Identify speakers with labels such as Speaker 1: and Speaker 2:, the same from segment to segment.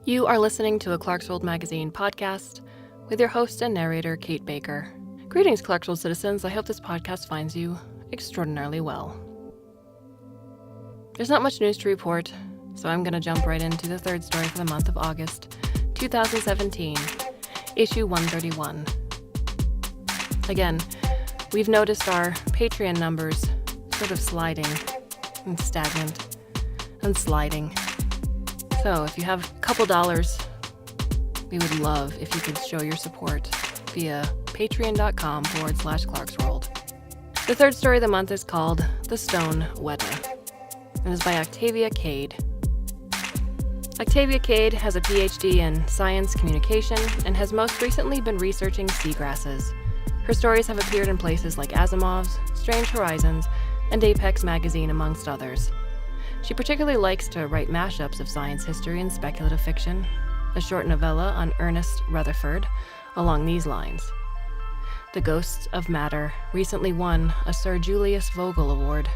Speaker 1: You are listening to a Clarkesworld Magazine podcast with your host and narrator, Kate Baker. Greetings, Clarkesworld citizens. I hope this podcast finds you extraordinarily well. There's not much news to report, so I'm going to jump right into the third story for the month of August, 2017, issue 131. Again, we've noticed our Patreon numbers sort of sliding and stagnant and sliding. So if you have a couple dollars, we would love if you could show your support via patreon.com/Clarkesworld. The third story of the month is called The Stone Weta and is by Octavia Cade. Octavia Cade has a PhD in science communication and has most recently been researching seagrasses. Her stories have appeared in places like Asimov's, Strange Horizons, and Apex Magazine, amongst others. She particularly likes to write mashups of science history and speculative fiction, a short novella on Ernest Rutherford along these lines. The Ghosts of Matter recently won a Sir Julius Vogel Award.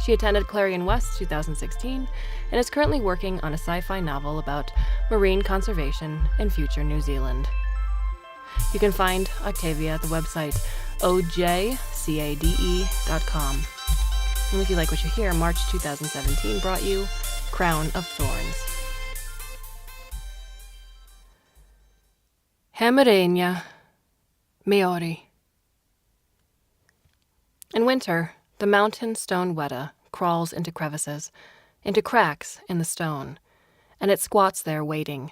Speaker 1: She attended Clarion West 2016 and is currently working on a sci-fi novel about marine conservation in future New Zealand. You can find Octavia at the website ojcade.com. And if you like what you hear, March 2017 brought you Crown of Thorns. Hamerenia Maori. In winter, the mountain Stone Weta crawls into crevices, into cracks in the stone, and it squats there waiting.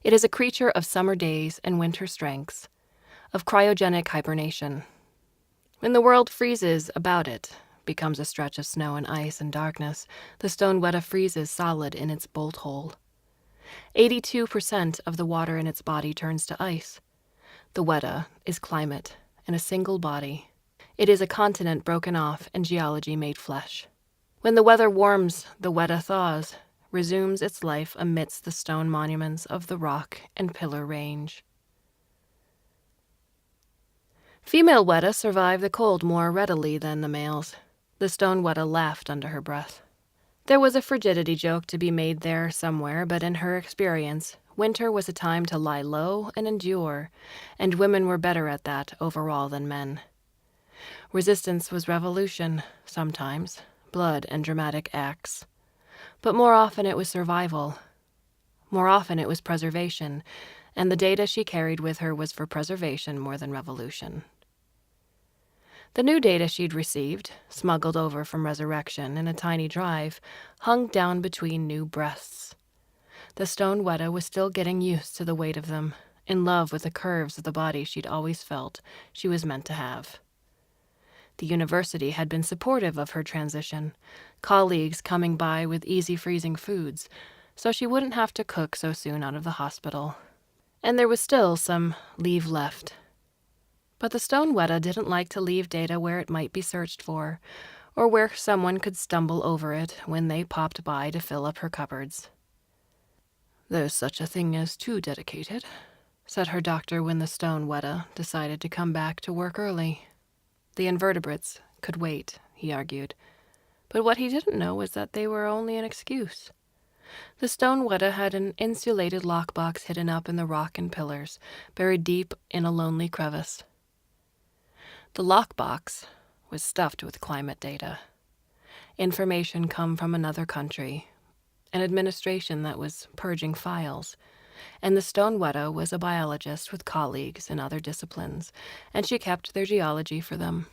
Speaker 1: It is a creature of summer days and winter strengths, of cryogenic hibernation. When the world freezes about it, becomes a stretch of snow and ice and darkness, the Stone Weta freezes solid in its bolt hole. 82% of the water in its body turns to ice. The Weta is climate in a single body. It is a continent broken off and geology made flesh. When the weather warms, the Weta thaws, resumes its life amidst the stone monuments of the rock and pillar range. Female Weta survive the cold more readily than the males. The Stone Weta laughed under her breath. There was a frigidity joke to be made there somewhere, but in her experience, winter was a time to lie low and endure, and women were better at that overall than men. Resistance was revolution, sometimes, blood and dramatic acts. But more often it was survival. More often it was preservation, and the data she carried with her was for preservation more than revolution. The new data she'd received, smuggled over from Resurrection in a tiny drive, hung down between new breasts. The Stone Weta was still getting used to the weight of them, in love with the curves of the body she'd always felt she was meant to have. The university had been supportive of her transition, colleagues coming by with easy freezing foods, so she wouldn't have to cook so soon out of the hospital. And there was still some leave left. But the Stone Weta didn't like to leave data where it might be searched for, or where someone could stumble over it when they popped by to fill up her cupboards. "There's such a thing as too dedicated," said her doctor when the Stone Weta decided to come back to work early. The invertebrates could wait, he argued. But what he didn't know was that they were only an excuse. The Stone Weta had an insulated lockbox hidden up in the rock and pillars, buried deep in a lonely crevice. The lockbox was stuffed with climate data. Information come from another country, an administration that was purging files, and the Stone Weta was a biologist with colleagues in other disciplines, and she kept their geology for them.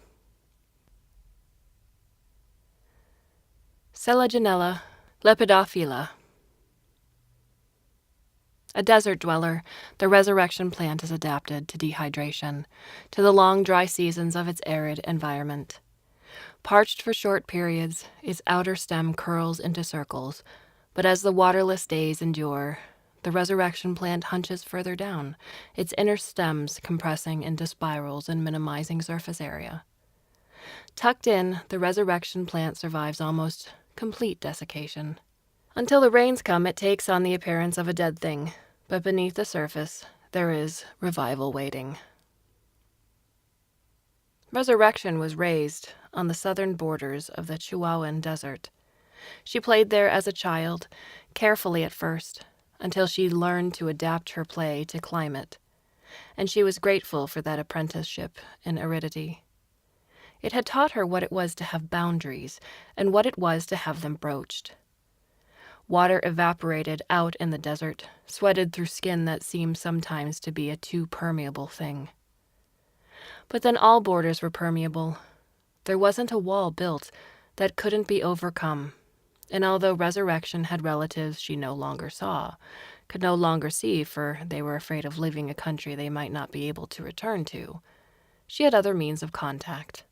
Speaker 1: Selaginella lepidophila. A desert dweller, the resurrection plant is adapted to dehydration, to the long dry seasons of its arid environment. Parched for short periods, its outer stem curls into circles, but as the waterless days endure, the resurrection plant hunches further down, its inner stems compressing into spirals and minimizing surface area. Tucked in, the resurrection plant survives almost complete desiccation. Until the rains come, it takes on the appearance of a dead thing, but beneath the surface, there is revival waiting. Resurrection was raised on the southern borders of the Chihuahuan Desert. She played there as a child, carefully at first, until she learned to adapt her play to climate, and she was grateful for that apprenticeship in aridity. It had taught her what it was to have boundaries and what it was to have them broached. Water evaporated out in the desert, sweated through skin that seemed sometimes to be a too permeable thing. But then all borders were permeable. There wasn't a wall built that couldn't be overcome, and although Resurrection had relatives she no longer saw, could no longer see for they were afraid of leaving a country they might not be able to return to, she had other means of contact.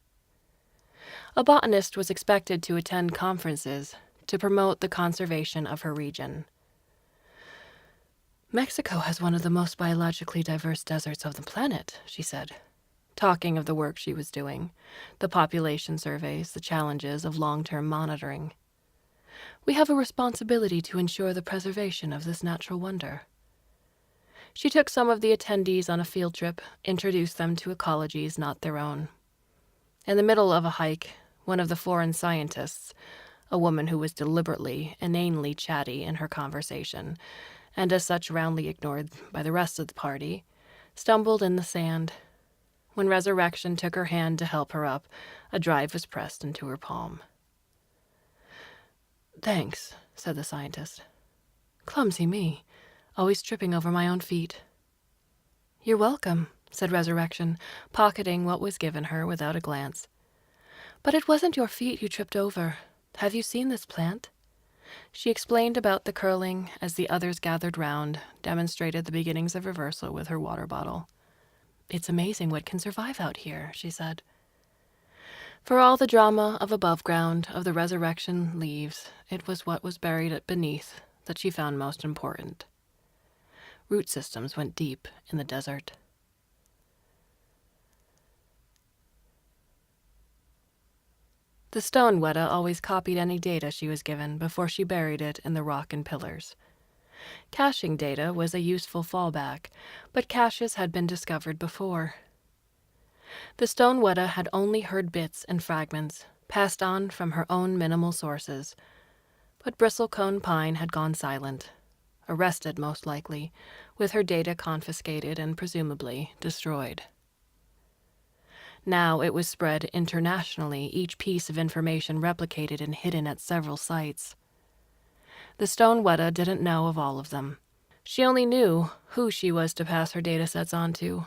Speaker 1: A botanist was expected to attend conferences to promote the conservation of her region. "Mexico has one of the most biologically diverse deserts of the planet," she said, talking of the work she was doing, the population surveys, the challenges of long-term monitoring. "We have a responsibility to ensure the preservation of this natural wonder." She took some of the attendees on a field trip, introduced them to ecologies not their own. In the middle of a hike, one of the foreign scientists, a woman who was deliberately, inanely chatty in her conversation, and as such roundly ignored by the rest of the party, stumbled in the sand. When Resurrection took her hand to help her up, a drive was pressed into her palm. "Thanks," said the scientist. "Clumsy me, always tripping over my own feet." "You're welcome," said Resurrection, pocketing what was given her without a glance. "But it wasn't your feet you tripped over. Have you seen this plant?" She explained about the curling as the others gathered round, demonstrated the beginnings of reversal with her water bottle. "It's amazing what can survive out here," she said. For all the drama of above ground, of the Resurrection leaves, it was what was buried beneath that she found most important. Root systems went deep in the desert. The Stone Weta always copied any data she was given before she buried it in the rock and pillars. Caching data was a useful fallback, but caches had been discovered before. The Stone Weta had only heard bits and fragments, passed on from her own minimal sources, but bristlecone pine had gone silent, arrested most likely, with her data confiscated and presumably destroyed. Now it was spread internationally, each piece of information replicated and hidden at several sites. The Stone Weta didn't know of all of them. She only knew who she was to pass her datasets on to.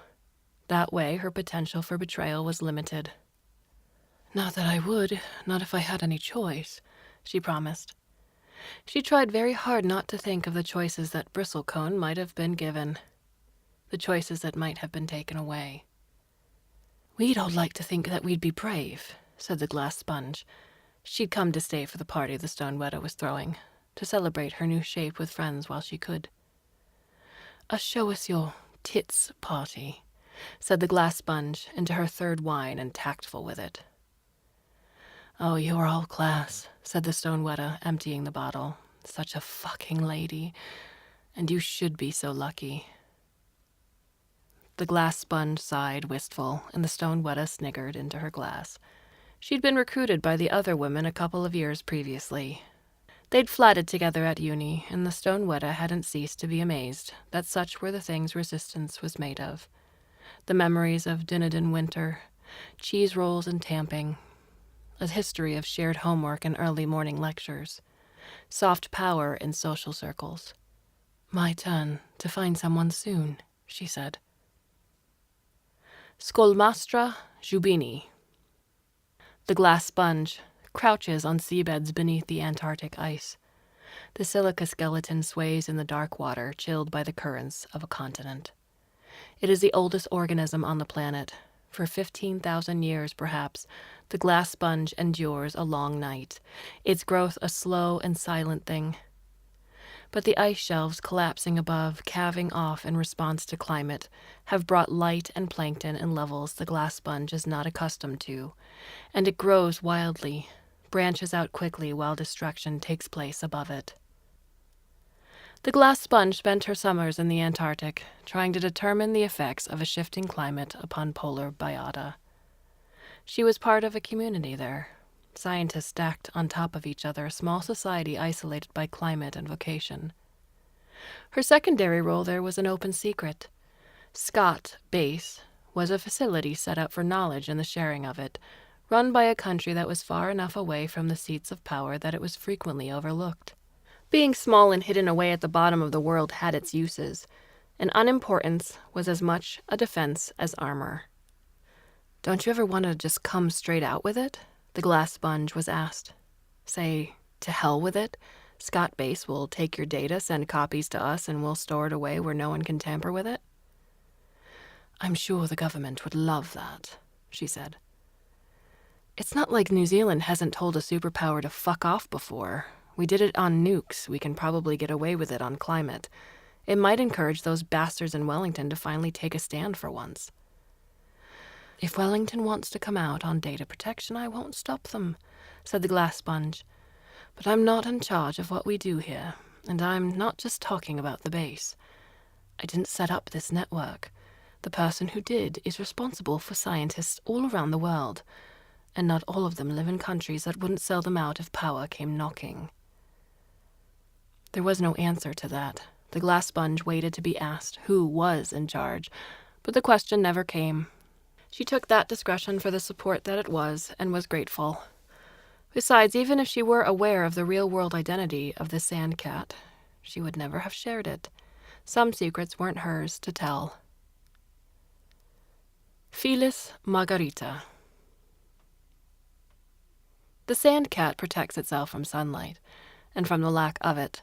Speaker 1: That way, her potential for betrayal was limited. "Not that I would, not if I had any choice," she promised. She tried very hard not to think of the choices that Bristlecone might have been given, the choices that might have been taken away. "We'd all like to think that we'd be brave," said the glass sponge. She'd come to stay for the party the Stone Weta was throwing, to celebrate her new shape with friends while she could. "A show-us-your-tits party," said the glass sponge into her third wine and tactful with it. "Oh, you're all class," said the Stone Weta, emptying the bottle. "Such a fucking lady. And you should be so lucky." The glass sponge sighed wistful, and the Stone Weta sniggered into her glass. She'd been recruited by the other women a couple of years previously. They'd flatted together at uni, and the Stone Weta hadn't ceased to be amazed that such were the things resistance was made of. The memories of Dunedin winter, cheese rolls and tamping, a history of shared homework and early morning lectures, soft power in social circles. "My turn to find someone soon," she said. Scolmastra jubini. The glass sponge crouches on seabeds beneath the Antarctic ice. The silica skeleton sways in the dark water, chilled by the currents of a continent. It is the oldest organism on the planet. For 15,000 years, perhaps, the glass sponge endures a long night, its growth a slow and silent thing. But the ice shelves collapsing above, calving off in response to climate, have brought light and plankton in levels the glass sponge is not accustomed to, and it grows wildly, branches out quickly while destruction takes place above it. The glass sponge spent her summers in the Antarctic, trying to determine the effects of a shifting climate upon polar biota. She was part of a community there. Scientists stacked on top of each other, a small society isolated by climate and vocation. Her secondary role there was an open secret. Scott Base was a facility set up for knowledge and the sharing of it, run by a country that was far enough away from the seats of power that it was frequently overlooked. Being small and hidden away at the bottom of the world had its uses, and unimportance was as much a defense as armor. "Don't you ever want to just come straight out with it?" the glass sponge was asked. "Say, to hell with it. Scott Base will take your data, send copies to us, and we'll store it away where no one can tamper with it." "I'm sure the government would love that," she said. "It's not like New Zealand hasn't told a superpower to fuck off before. We did it on nukes. We can probably get away with it on climate. It might encourage those bastards in Wellington to finally take a stand for once." "If Wellington wants to come out on data protection, I won't stop them," said the glass sponge. "But I'm not in charge of what we do here, and I'm not just talking about the base. I didn't set up this network. The person who did is responsible for scientists all around the world, and not all of them live in countries that wouldn't sell them out if power came knocking." There was no answer to that. The glass sponge waited to be asked who was in charge, but the question never came. She took that discretion for the support that it was, and was grateful. Besides, even if she were aware of the real-world identity of the sand cat, she would never have shared it. Some secrets weren't hers to tell. Felis margarita. The sand cat protects itself from sunlight, and from the lack of it.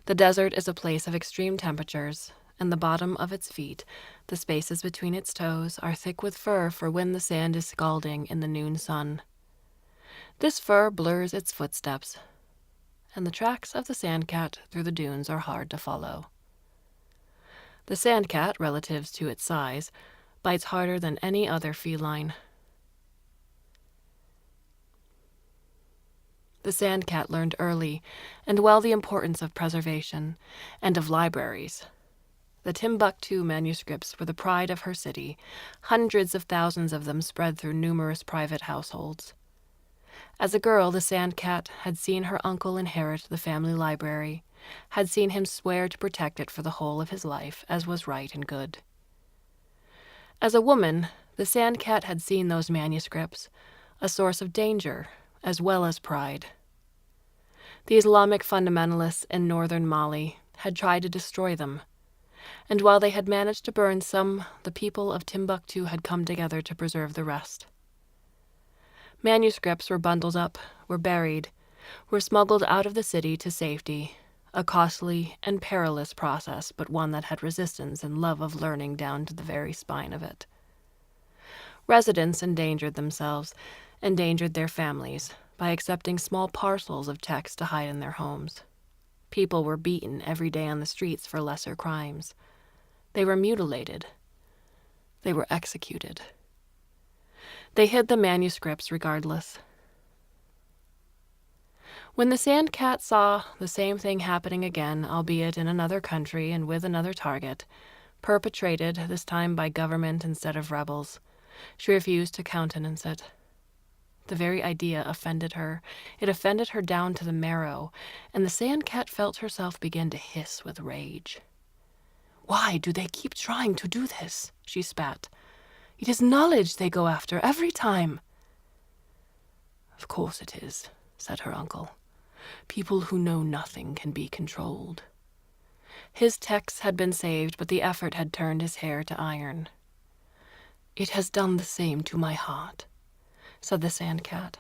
Speaker 1: The desert is a place of extreme temperatures, and the bottom of its feet, the spaces between its toes, are thick with fur for when the sand is scalding in the noon sun. This fur blurs its footsteps, and the tracks of the sandcat through the dunes are hard to follow. The sandcat, relative to its size, bites harder than any other feline. The sandcat learned early and well the importance of preservation and of libraries. The Timbuktu manuscripts were the pride of her city, hundreds of thousands of them spread through numerous private households. As a girl, the sandcat had seen her uncle inherit the family library, had seen him swear to protect it for the whole of his life, as was right and good. As a woman, the sandcat had seen those manuscripts, a source of danger as well as pride. The Islamic fundamentalists in northern Mali had tried to destroy them, and while they had managed to burn some, the people of Timbuktu had come together to preserve the rest. Manuscripts were bundled up, were buried, were smuggled out of the city to safety, a costly and perilous process, but one that had resistance and love of learning down to the very spine of it. Residents endangered themselves, endangered their families, by accepting small parcels of text to hide in their homes. People were beaten every day on the streets for lesser crimes. They were mutilated. They were executed. They hid the manuscripts regardless. When the sandcat saw the same thing happening again, albeit in another country and with another target, perpetrated this time by government instead of rebels, she refused to countenance it. The very idea offended her. It offended her down to the marrow, and the sandcat felt herself begin to hiss with rage. "Why do they keep trying to do this?" she spat. "It is knowledge they go after every time." "Of course it is," said her uncle. "People who know nothing can be controlled." His texts had been saved, but the effort had turned his hair to iron. "It has done the same to my heart," said the sandcat.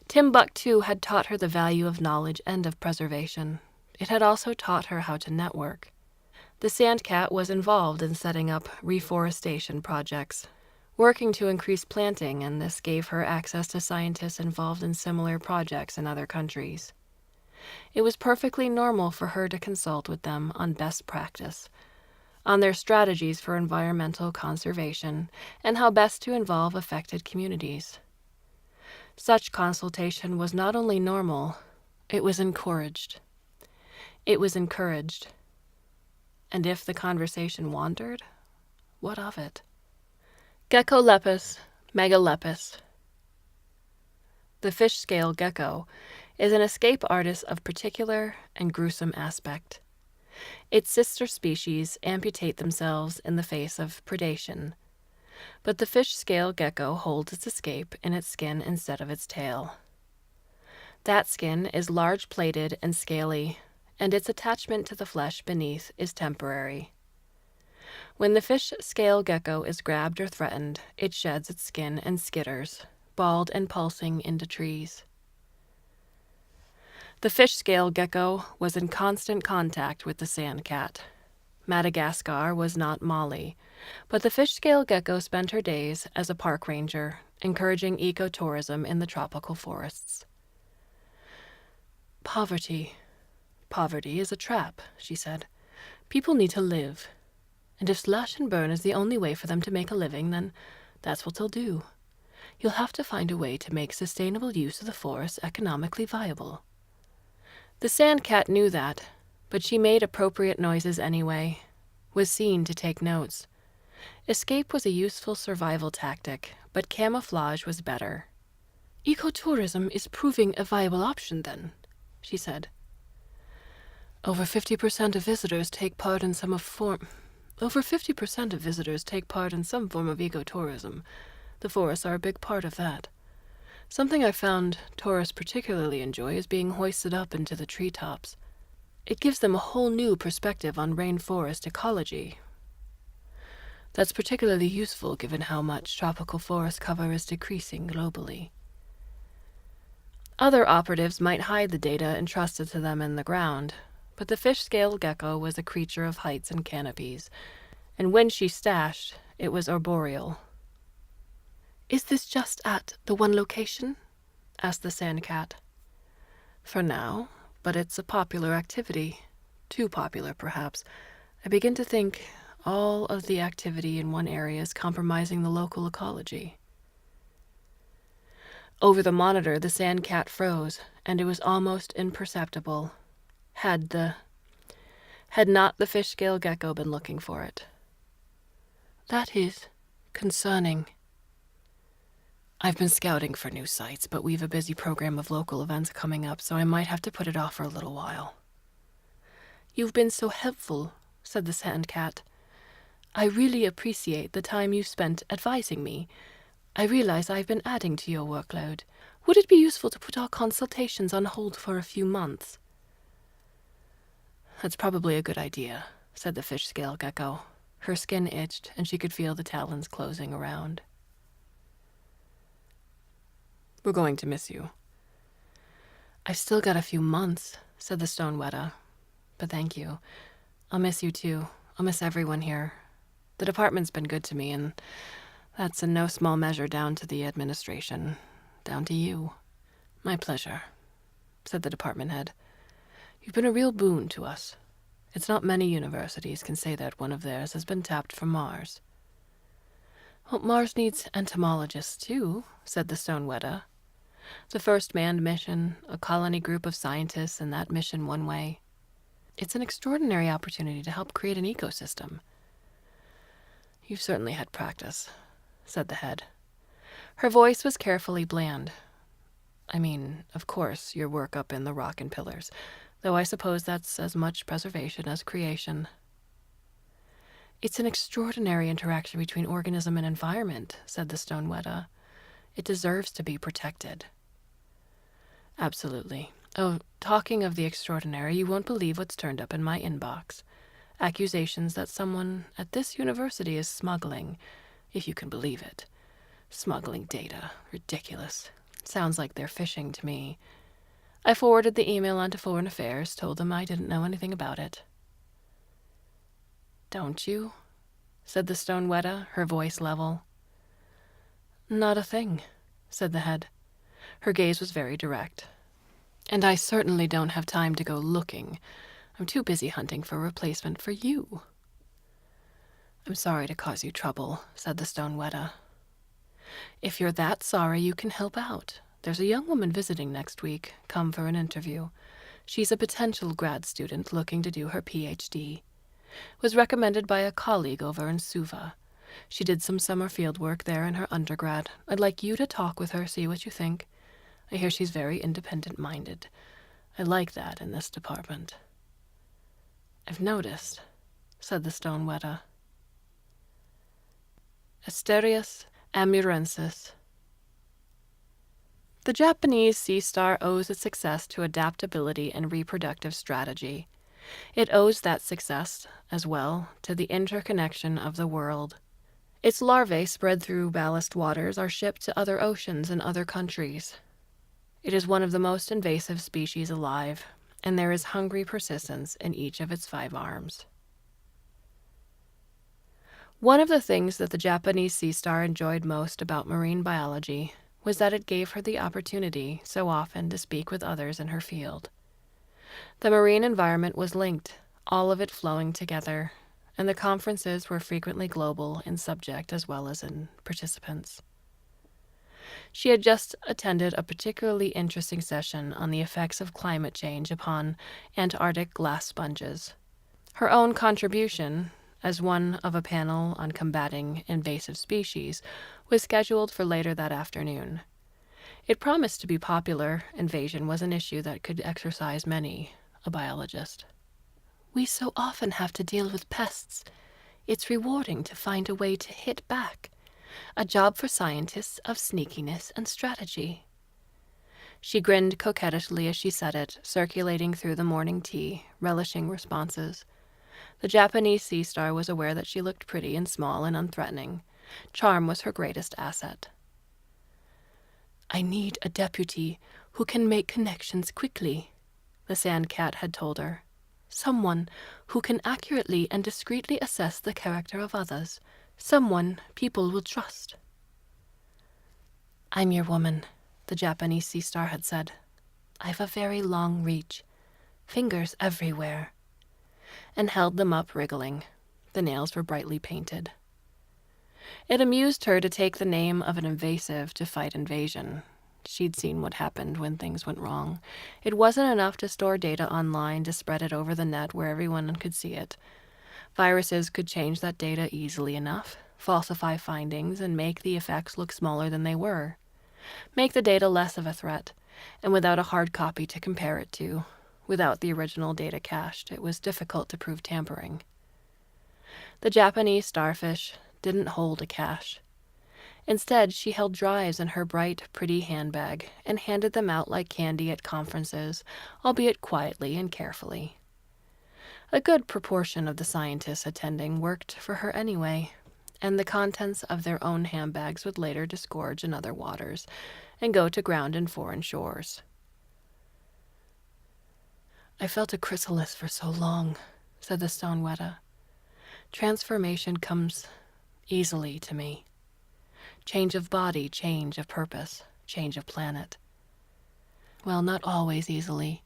Speaker 1: Timbuktu had taught her the value of knowledge and of preservation. It had also taught her how to network. The sandcat was involved in setting up reforestation projects, working to increase planting, and this gave her access to scientists involved in similar projects in other countries. It was perfectly normal for her to consult with them on best practice, on their strategies for environmental conservation, and how best to involve affected communities. Such consultation was not only normal, it was encouraged. It was encouraged. And if the conversation wandered, what of it? Geckolepis megalepis. The fish-scale gecko is an escape artist of particular and gruesome aspect. Its sister species amputate themselves in the face of predation, but the fish scale gecko holds its escape in its skin instead of its tail. That skin is large-plated and scaly, and its attachment to the flesh beneath is temporary. When the fish scale gecko is grabbed or threatened, it sheds its skin and skitters, bald and pulsing into trees. The fish scale gecko was in constant contact with the sand cat. Madagascar was not Mali, but the fish scale gecko spent her days as a park ranger, encouraging ecotourism in the tropical forests. Poverty is a trap, she said. People need to live. And if slash and burn is the only way for them to make a living, then that's what they'll do. You'll have to find a way to make sustainable use of the forest economically viable. The sand cat knew that, but she made appropriate noises anyway, was seen to take notes. Escape was a useful survival tactic, but camouflage was better. Ecotourism is proving a viable option then, she said. Over 50% of visitors take part in some form of ecotourism. The forests are a big part of that. Something I found tourists particularly enjoy is being hoisted up into the treetops. It gives them a whole new perspective on rainforest ecology. That's particularly useful given how much tropical forest cover is decreasing globally. Other operatives might hide the data entrusted to them in the ground, but the fish-scale gecko was a creature of heights and canopies, and when she stashed, it was arboreal. Is this just at the one location? Asked the sand cat. For now, but it's a popular activity. Too popular, perhaps. I begin to think all of the activity in one area is compromising the local ecology. Over the monitor, the sand cat froze, and it was almost imperceptible. Had not the fish-scale gecko been looking for it. That is concerning. I've been scouting for new sites, but we've a busy program of local events coming up, so I might have to put it off for a little while. You've been so helpful, said the sand cat. I really appreciate the time you spent advising me. I realize I've been adding to your workload. Would it be useful to put our consultations on hold for a few months? That's probably a good idea, said the fish-scale gecko. Her skin itched, and she could feel the talons closing around. We're going to miss you. I've still got a few months, said the Stone Weta. But thank you. I'll miss you too. I'll miss everyone here. The department's been good to me, and that's in no small measure down to the administration. Down to you. My pleasure, said the department head. You've been a real boon to us. It's not many universities can say that one of theirs has been tapped for Mars. Well, Mars needs entomologists too, said the Stone Weta. The first manned mission, a colony group of scientists, and that mission one way. It's an extraordinary opportunity to help create an ecosystem. You've certainly had practice, said the head. Her voice was carefully bland. I mean, of course, your work up in the rock and pillars, though I suppose that's as much preservation as creation. It's an extraordinary interaction between organism and environment, said the Stone Weta. It deserves to be protected. Absolutely. Oh, talking of the extraordinary, you won't believe what's turned up in my inbox. Accusations that someone at this university is smuggling, if you can believe it. Smuggling data. Ridiculous. Sounds like they're fishing to me. I forwarded the email on to Foreign Affairs, told them I didn't know anything about it. Don't you? Said the Stone Weta, her voice level. Not a thing, said the head. Her gaze was very direct. And I certainly don't have time to go looking. I'm too busy hunting for a replacement for you. I'm sorry to cause you trouble, said the Stone Weta. If you're that sorry, you can help out. There's a young woman visiting next week. Come for an interview. She's a potential grad student looking to do her PhD. Was recommended by a colleague over in Suva. She did some summer field work there in her undergrad. I'd like you to talk with her, see what you think. I hear she's very independent-minded. I like that in this department. I've noticed, said the Stone Weta. Asterias amurensis. The Japanese sea star owes its success to adaptability and reproductive strategy. It owes that success, as well, to the interconnection of the world. Its larvae spread through ballast waters are shipped to other oceans and other countries. It is one of the most invasive species alive, and there is hungry persistence in each of its 5 arms. One of the things that the Japanese sea star enjoyed most about marine biology was that it gave her the opportunity so often to speak with others in her field. The marine environment was linked, all of it flowing together, and the conferences were frequently global in subject as well as in participants. She had just attended a particularly interesting session on the effects of climate change upon Antarctic glass sponges. Her own contribution, as one of a panel on combating invasive species, was scheduled for later that afternoon. It promised to be popular. Invasion was an issue that could exercise many a biologist. We so often have to deal with pests. It's rewarding to find a way to hit back. A job for scientists of sneakiness and strategy. She grinned coquettishly as she said it, circulating through the morning tea, relishing responses. The Japanese sea star was aware that she looked pretty and small and unthreatening. Charm was her greatest asset. I need a deputy who can make connections quickly, the sand cat had told her. Someone who can accurately and discreetly assess the character of others. Someone people will trust. I'm your woman, the Japanese sea star had said. I've a very long reach, fingers everywhere, and held them up, wriggling. The nails were brightly painted. It amused her to take the name of an invasive to fight invasion. She'd seen what happened when things went wrong. It wasn't enough to store data online to spread it over the net where everyone could see it. Viruses could change that data easily enough, falsify findings, and make the effects look smaller than they were. Make the data less of a threat, and without a hard copy to compare it to, without the original data cached, it was difficult to prove tampering. The Japanese starfish didn't hold a cache. Instead, she held drives in her bright, pretty handbag and handed them out like candy at conferences, albeit quietly and carefully. A good proportion of the scientists attending worked for her anyway, and the contents of their own handbags would later disgorge in other waters and go to ground in foreign shores. I felt a chrysalis for so long, said the Stone Weta. Transformation comes easily to me. Change of body, change of purpose, change of planet. Well, not always easily.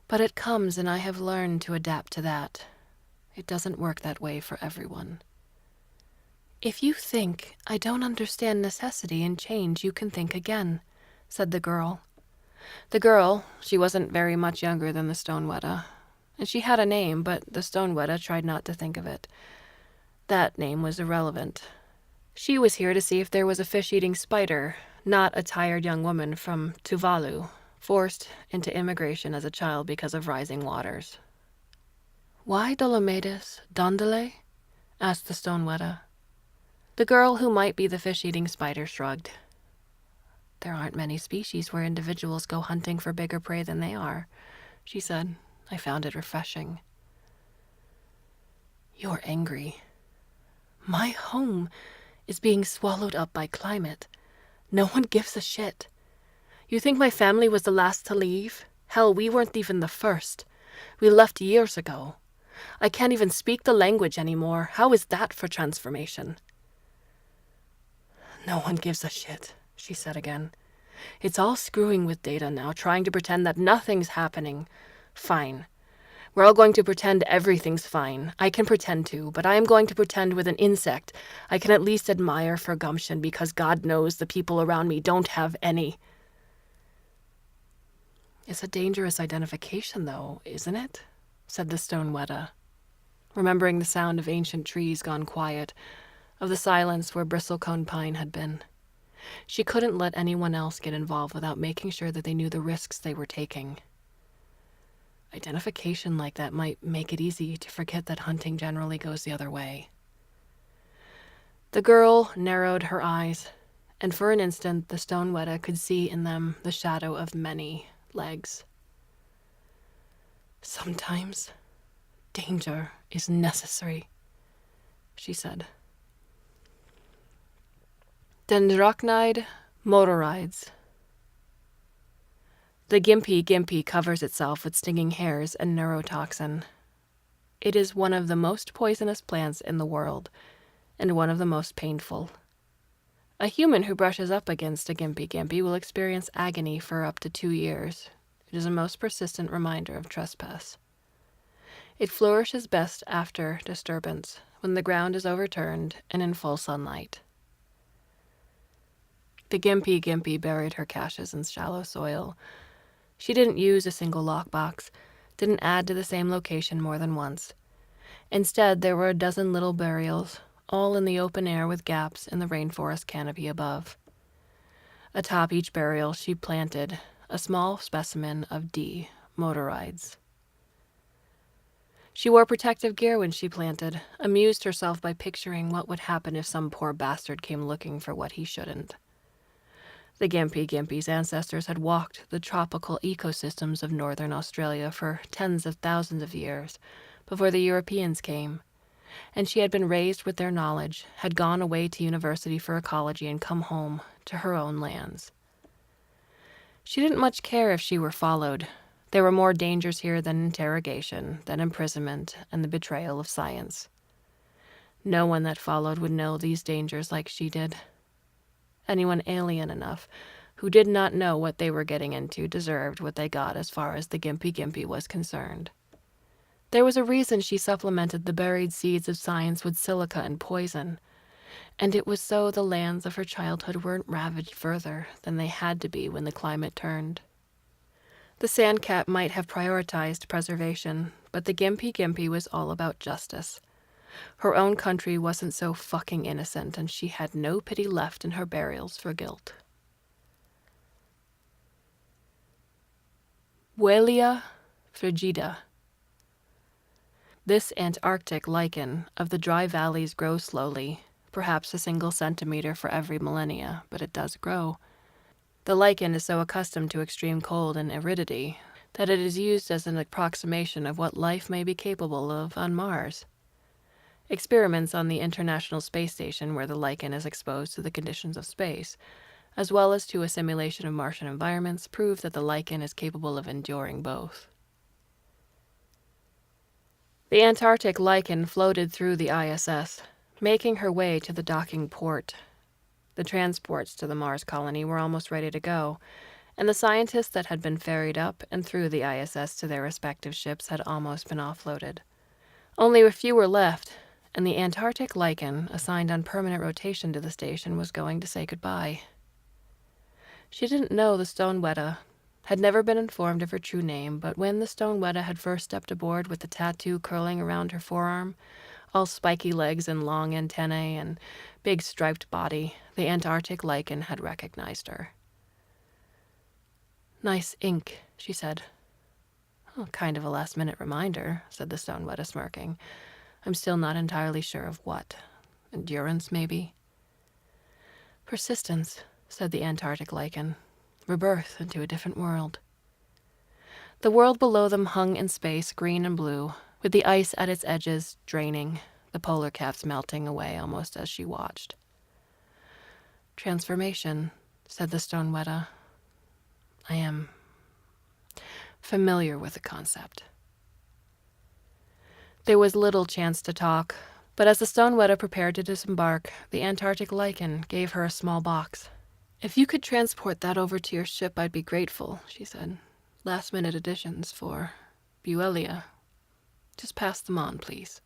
Speaker 1: But it comes, and I have learned to adapt to that. It doesn't work that way for everyone. If you think I don't understand necessity and change, you can think again, said the girl. The girl, she wasn't very much younger than the Stone Weta, and she had a name, but the Stone Weta tried not to think of it. That name was irrelevant. She was here to see if there was a fish-eating spider, not a tired young woman from Tuvalu, forced into immigration as a child because of rising waters. Why Dolomedes Dondele? Asked the Stone Weta. The girl who might be the fish-eating spider shrugged. There aren't many species where individuals go hunting for bigger prey than they are, she said. I found it refreshing. You're angry. My home is being swallowed up by climate. No one gives a shit. You think my family was the last to leave? Hell, we weren't even the first. We left years ago. I can't even speak the language anymore. How is that for transformation? No one gives a shit, she said again. It's all screwing with data now, trying to pretend that nothing's happening. Fine. We're all going to pretend everything's fine. I can pretend too, but I am going to pretend with an insect I can at least admire for gumption because God knows the people around me don't have any. It's a dangerous identification, though, isn't it? Said the Stone Weta, remembering the sound of ancient trees gone quiet, of the silence where bristlecone pine had been. She couldn't let anyone else get involved without making sure that they knew the risks they were taking. Identification like that might make it easy to forget that hunting generally goes the other way. The girl narrowed her eyes, and for an instant the Stone Weta could see in them the shadow of many legs. Sometimes danger is necessary, she said. Dendrochnide motorides. The gimpy covers itself with stinging hairs and neurotoxin. It is one of the most poisonous plants in the world, and one of the most painful. A human who brushes up against a gimpy will experience agony for up to 2 years. It is a most persistent reminder of trespass. It flourishes best after disturbance, when the ground is overturned and in full sunlight. The gimpy buried her caches in shallow soil. She didn't use a single lockbox, didn't add to the same location more than once. Instead, there were a dozen little burials, all in the open air with gaps in the rainforest canopy above. Atop each burial, she planted a small specimen of D. motorides. She wore protective gear when she planted, amused herself by picturing what would happen if some poor bastard came looking for what he shouldn't. The gimpy's ancestors had walked the tropical ecosystems of northern Australia for tens of thousands of years before the Europeans came, and she had been raised with their knowledge, had gone away to university for ecology and come home to her own lands. She didn't much care if she were followed. There were more dangers here than interrogation, than imprisonment, and the betrayal of science. No one that followed would know these dangers like she did. Anyone alien enough who did not know what they were getting into deserved what they got as far as the gimpy was concerned. There was a reason she supplemented the buried seeds of science with silica and poison, and it was so the lands of her childhood weren't ravaged further than they had to be when the climate turned. The sandcat might have prioritized preservation, but the gimpy was all about justice. Her own country wasn't so fucking innocent, and she had no pity left in her burials for guilt. Buellia frigida. This Antarctic lichen of the dry valleys grows slowly, perhaps a single centimeter for every millennia, but it does grow. The lichen is so accustomed to extreme cold and aridity that it is used as an approximation of what life may be capable of on Mars. Experiments on the International Space Station, where the lichen is exposed to the conditions of space, as well as to a simulation of Martian environments, prove that the lichen is capable of enduring both. The Antarctic lichen floated through the ISS, making her way to the docking port. The transports to the Mars colony were almost ready to go, and the scientists that had been ferried up and through the ISS to their respective ships had almost been offloaded. Only a few were left, and the Antarctic lichen, assigned on permanent rotation to the station, was going to say goodbye. She didn't know the Stone Weta, had never been informed of her true name, but when the Stone Weta had first stepped aboard with the tattoo curling around her forearm, all spiky legs and long antennae and big striped body, the Antarctic lichen had recognized her. "Nice ink," she said. "Oh, kind of a last-minute reminder," said the Stone Weta, smirking. "I'm still not entirely sure of what. Endurance, maybe?" "Persistence," said the Antarctic lichen. "Rebirth into a different world." The world below them hung in space, green and blue, with the ice at its edges draining, the polar caps melting away almost as she watched. "Transformation," said the Stone Weta. "I am familiar with the concept." There was little chance to talk, but as the Stone Weta prepared to disembark, the Antarctic lichen gave her a small box. "If you could transport that over to your ship, I'd be grateful," she said. "Last-minute additions for Buellia. Just pass them on, please."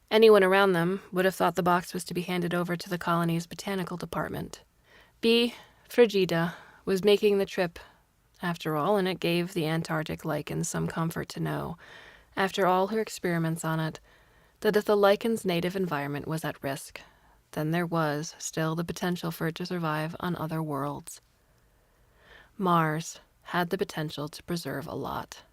Speaker 1: Anyone around them would have thought the box was to be handed over to the colony's botanical department. B. frigida was making the trip, after all, and it gave the Antarctic lichen some comfort to know, after all her experiments on it, that if the lichen's native environment was at risk, then there was still the potential for it to survive on other worlds. Mars had the potential to preserve a lot.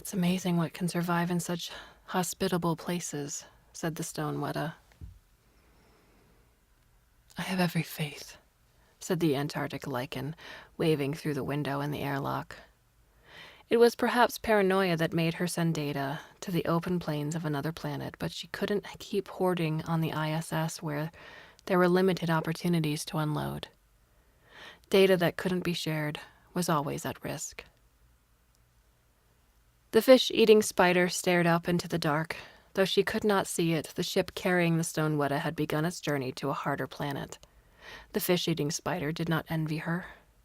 Speaker 1: It's amazing what can survive in such hospitable places, said the Stone Weta. I have every faith, said the Antarctic lichen, waving through the window in the airlock. It was perhaps paranoia that made her send data to the open plains of another planet, but she couldn't keep hoarding on the ISS where there were limited opportunities to unload. Data that couldn't be shared was always at risk. The fish-eating spider stared up into the dark. Though she could not see it, the ship carrying the Stone Weta had begun its journey to a harder planet. The fish-eating spider did not envy her.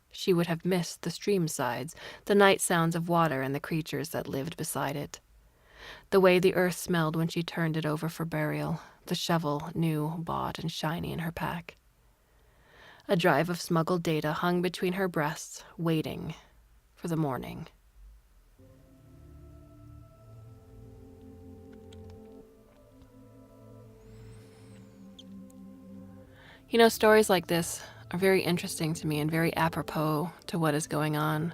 Speaker 1: She would have missed the stream sides, the night sounds of water, and the creatures that lived beside it. The way the earth smelled when she turned it over for burial, the shovel new, bought, and shiny in her pack. A drive of smuggled data hung between her breasts, waiting for the morning. You know, stories like this are very interesting to me and very apropos to what is going on.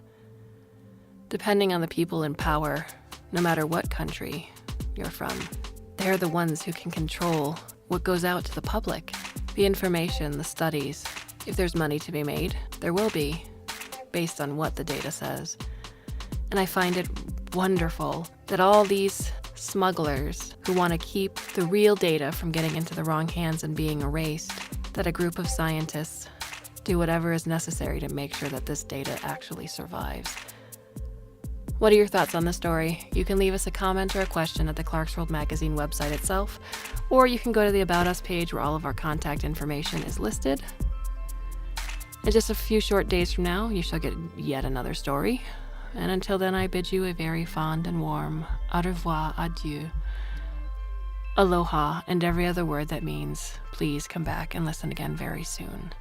Speaker 1: Depending on the people in power, no matter what country you're from, they're the ones who can control what goes out to the public, the information, the studies. If there's money to be made, there will be, based on what the data says. And I find it wonderful that all these smugglers who want to keep the real data from getting into the wrong hands and being erased, that a group of scientists do whatever is necessary to make sure that this data actually survives. What are your thoughts on the story? You can leave us a comment or a question at the Clarkesworld Magazine website itself, or you can go to the About Us page where all of our contact information is listed. In just a few short days from now, you shall get yet another story. And until then, I bid you a very fond and warm au revoir, adieu, aloha, and every other word that means please come back and listen again very soon.